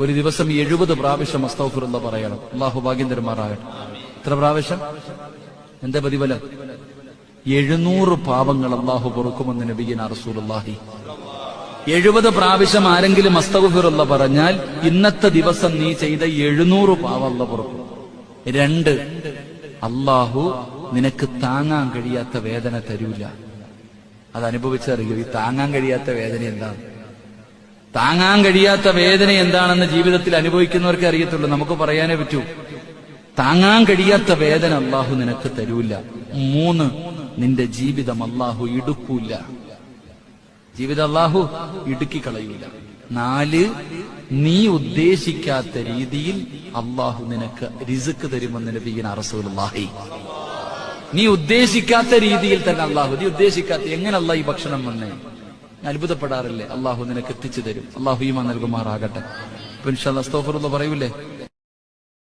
ഒരു ദിവസം 70 പ്രാവശ്യം അസ്തഗ്ഫിറുല്ലാഹ് പറയണം. അല്ലാഹു ഭാഗ്യം തരുമാറാകട്ടെ. എത്ര പ്രാവശ്യം? എന്താ പ്രതിഫലം? 700 പാപങ്ങൾ അല്ലാഹു പൊറുക്കുമെന്ന് നബിയുനാ റസൂലുള്ളാഹി. 70 പ്രാവശ്യം ആരെങ്കിലും അസ്തഗ്ഫിറുല്ലാഹ് പറഞ്ഞാൽ ഇന്നത്തെ ദിവസം നീ ചെയ്ത 700 പാപം അല്ലാഹു പൊറുക്കും. 2, അല്ലാഹു നിനക്ക് താങ്ങാൻ കഴിയാത്ത വേദന തരൂല. അത് അനുഭവിച്ചറിയൂ. ഈ താങ്ങാൻ കഴിയാത്ത വേദന എന്താണ്? താങ്ങാൻ കഴിയാത്ത വേദന എന്താണെന്ന് ജീവിതത്തിൽ അനുഭവിക്കുന്നവർക്ക് അറിയത്തുള്ളൂ. നമുക്ക് പറയാനേ പറ്റൂ. താങ്ങാൻ കഴിയാത്ത വേദന അല്ലാഹു നിനക്ക് തരൂല. 3, നിന്റെ ജീവിതം അല്ലാഹു ഇടുക്കൂല. ജീവിതം അല്ലാഹു ഇടുക്കി കളയൂല. 4, നീ ഉദ്ദേശിക്കാത്ത രീതിയിൽ അല്ലാഹു നിനക്ക് റിസ്ക് തരുമെന്ന് നബിയുനാ റസൂലുള്ളാഹി. നീ ഉദ്ദേശിക്കാത്ത രീതിയിൽ തന്നെ അല്ലാഹു, നീ ഉദ്ദേശിക്കാത്ത എങ്ങനെ അല്ലാഹു ഈ ഭക്ഷണം വന്നേ അത്ഭുതപ്പെടാറില്ലേ? അല്ലാഹു നിനക്ക് എത്തിച്ചു തരും. അല്ലാഹു ഈമാൻ നൽകുമാറാകട്ടെ. ഇൻഷാ അല്ലാഹ് അസ്തഗ്ഫിറുല്ലാഹ് പറയൂലേ?